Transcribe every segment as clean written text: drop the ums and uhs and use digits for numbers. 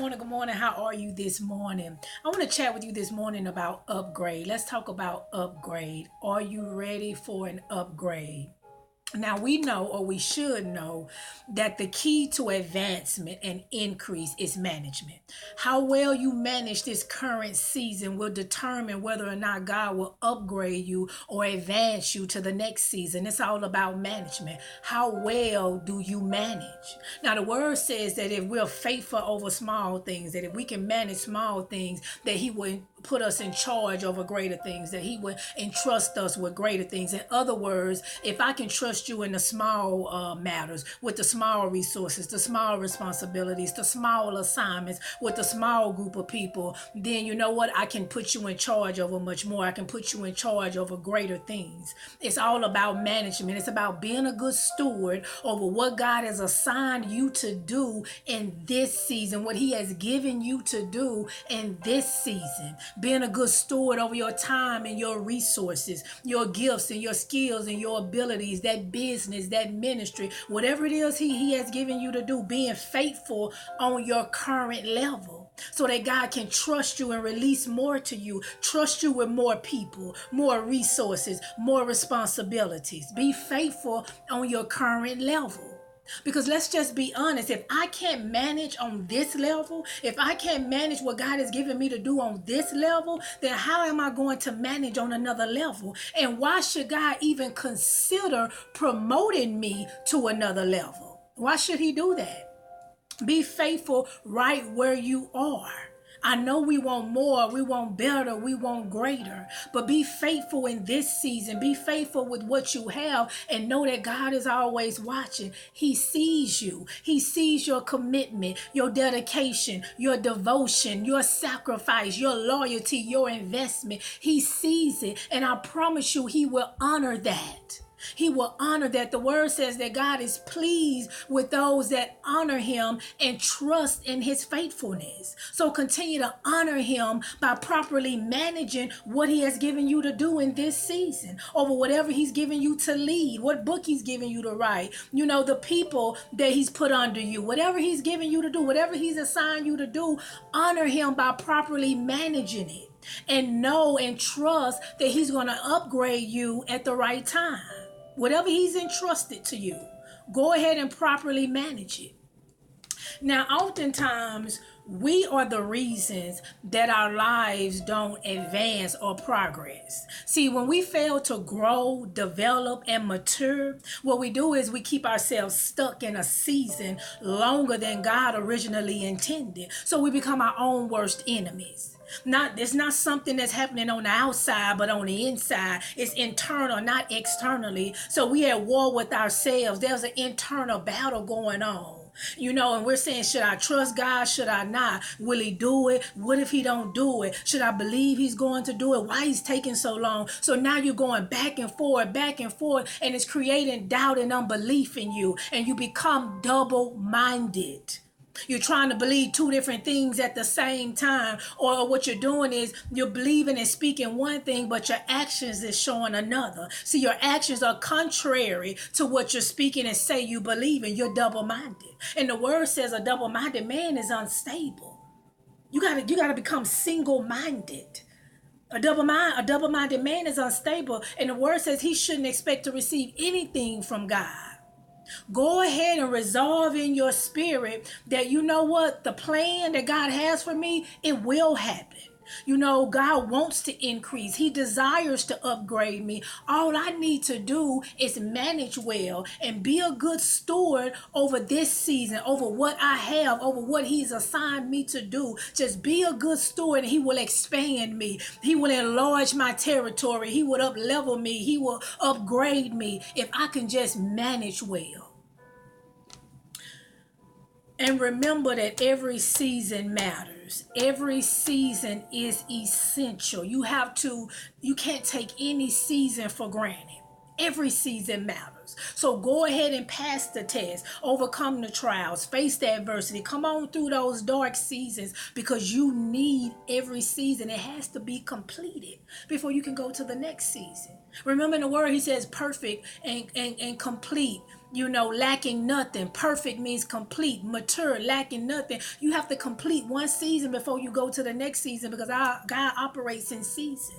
morning. Good morning. How are you this morning? I want to chat with you this morning about upgrade. Let's talk about upgrade. Are you ready for an upgrade? Now, we know, or we should know, that the key to advancement and increase is management. How well you manage this current season will determine whether or not God will upgrade you or advance you to the next season. It's all about management. How well do you manage? Now, the word says that if we're faithful over small things, that if we can manage small things, that He will put us in charge over greater things, that He would entrust us with greater things. In other words, if I can trust you in the small matters, with the small resources, the small responsibilities, the small assignments, with the small group of people, then you know what? I can put you in charge over much more. I can put you in charge over greater things. It's all about management. It's about being a good steward over what God has assigned you to do in this season, what He has given you to do in this season. Being a good steward over your time and your resources, your gifts and your skills and your abilities, that business, that ministry, whatever it is he has given you to do, being faithful on your current level so that God can trust you and release more to you, trust you with more people, more resources, more responsibilities. Be faithful on your current level. Because let's just be honest, if I can't manage on this level, if I can't manage what God has given me to do on this level, then how am I going to manage on another level? And why should God even consider promoting me to another level? Why should He do that? Be faithful right where you are. I know we want more, we want better, we want greater, but be faithful in this season. Be faithful with what you have and know that God is always watching. He sees you. He sees your commitment, your dedication, your devotion, your sacrifice, your loyalty, your investment. He sees it, and I promise you, He will honor that. He will honor that. The word says that God is pleased with those that honor Him and trust in His faithfulness. So continue to honor Him by properly managing what He has given you to do in this season, over whatever He's given you to lead, what book He's given you to write, the people that He's put under you, whatever He's given you to do, whatever He's assigned you to do, honor Him by properly managing it. And know and trust that He's going to upgrade you at the right time. Whatever He's entrusted to you, go ahead and properly manage it. Now, oftentimes, we are the reasons that our lives don't advance or progress. See, when we fail to grow, develop, and mature, what we do is we keep ourselves stuck in a season longer than God originally intended. So we become our own worst enemies. It's not something that's happening on the outside, but on the inside. It's internal, not externally. So we at war with ourselves. There's an internal battle going on. And we're saying, should I trust God? Should I not? Will He do it? What if He don't do it? Should I believe He's going to do it? Why He's taking so long? So now you're going back and forth, and it's creating doubt and unbelief in you, and you become double-minded. You're trying to believe two different things at the same time, or what you're doing is you're believing and speaking one thing, but your actions is showing another. See, your actions are contrary to what you're speaking and say you believe in. You're double-minded, and the word says a double-minded man is unstable. You gotta become single-minded. A double-minded man is unstable, and the word says he shouldn't expect to receive anything from God. Go ahead and resolve in your spirit that you know what? The plan that God has for me, it will happen. God wants to increase. He desires to upgrade me. All I need to do is manage well and be a good steward over this season, over what I have, over what He's assigned me to do. Just be a good steward and He will expand me. He will enlarge my territory. He will up-level me. He will upgrade me if I can just manage well. And remember that every season matters. Every season is essential. You can't take any season for granted. Every season matters. So go ahead and pass the test, overcome the trials, face the adversity, come on through those dark seasons, because you need every season. It has to be completed before you can go to the next season. Remember in the word, He says perfect and complete lacking nothing. Perfect means complete, mature, lacking nothing. You have to complete one season before you go to the next season, because our God operates in seasons.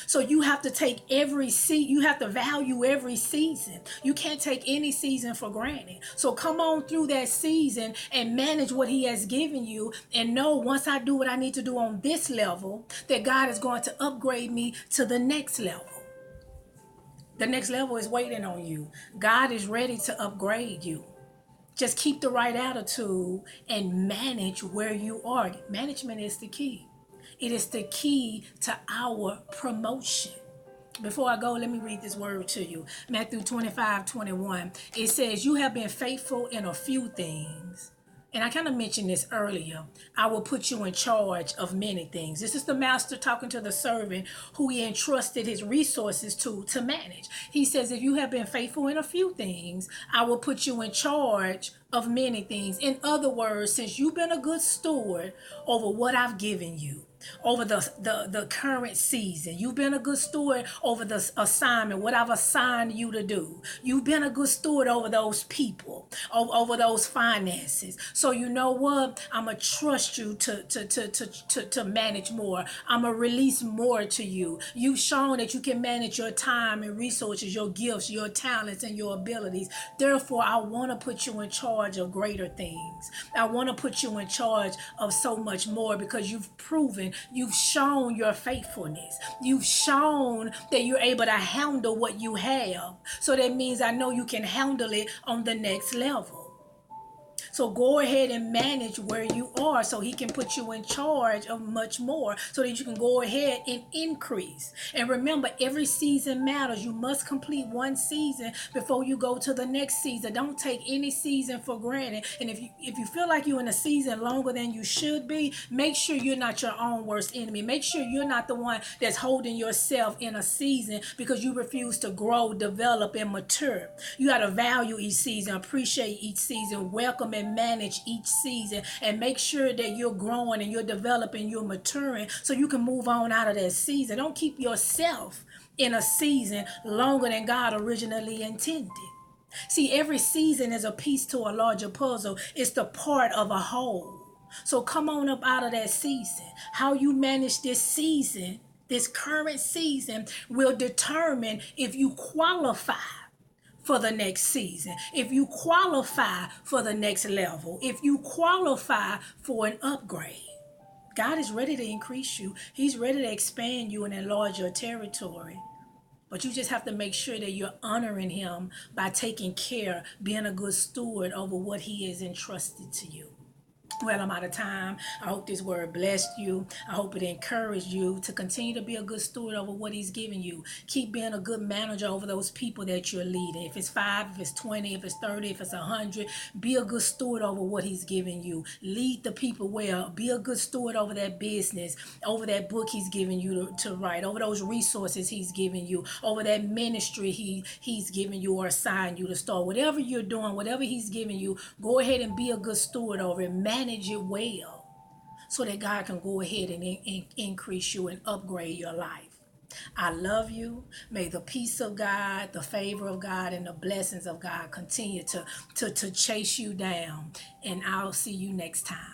So you have to take you have to value every season. You can't take any season for granted. So come on through that season and manage what he has given you, and know, once I do what I need to do on this level, that God is going to upgrade me to the next level. The next level is waiting on you. God is ready to upgrade you. Just keep the right attitude and manage where you are. Management is the key. It is the key to our promotion. Before I go, let me read this word to you. Matthew 25:21. It says, "You have been faithful in a few things." And I kind of mentioned this earlier. "I will put you in charge of many things." This is the master talking to the servant who he entrusted his resources to manage. He says, if you have been faithful in a few things, I will put you in charge of many things. In other words, since you've been a good steward over what I've given you, over the current season, you've been a good steward over the assignment, what I've assigned you to do. You've been a good steward over those people, over those finances. So you know what? I'm going to trust you to manage more. I'm going to release more to you. You've shown that you can manage your time and resources, your gifts, your talents, and your abilities. Therefore, I want to put you in charge of greater things. I want to put you in charge of so much more, because you've shown your faithfulness. You've shown that you're able to handle what you have. So that means I know you can handle it on the next level. So go ahead and manage where you are, so he can put you in charge of much more, so that you can go ahead and increase. And remember, every season matters. You must complete one season before you go to the next season. Don't take any season for granted. And if you feel like you're in a season longer than you should be, make sure you're not your own worst enemy. Make sure you're not the one that's holding yourself in a season because you refuse to grow, develop, and mature. You got to value each season, appreciate each season, welcome and manage each season, and make sure that you're growing and you're developing, you're maturing, so you can move on out of that season. Don't keep yourself in a season longer than God originally intended. See, every season is a piece to a larger puzzle. It's the part of a whole. So come on up out of that season. How you manage this season, this current season, will determine if you qualify for the next season, if you qualify for the next level, if you qualify for an upgrade. God is ready to increase you. He's ready to expand you and enlarge your territory. But you just have to make sure that you're honoring him by taking care, being a good steward over what he has entrusted to you. Well, I'm out of time. I hope this word blessed you. I hope it encouraged you to continue to be a good steward over what he's given you. Keep being a good manager over those people that you're leading. If it's 5, if it's 20, if it's 30, if it's 100, be a good steward over what he's given you. Lead the people well. Be a good steward over that business, over that book he's given you to write, over those resources he's given you, over that ministry he's given you or assigned you to start. Whatever you're doing, whatever he's giving you, go ahead and be a good steward over it. Manage it well, so that God can go ahead and increase you and upgrade your life. I love you. May the peace of God, the favor of God, and the blessings of God continue to chase you down. And I'll see you next time.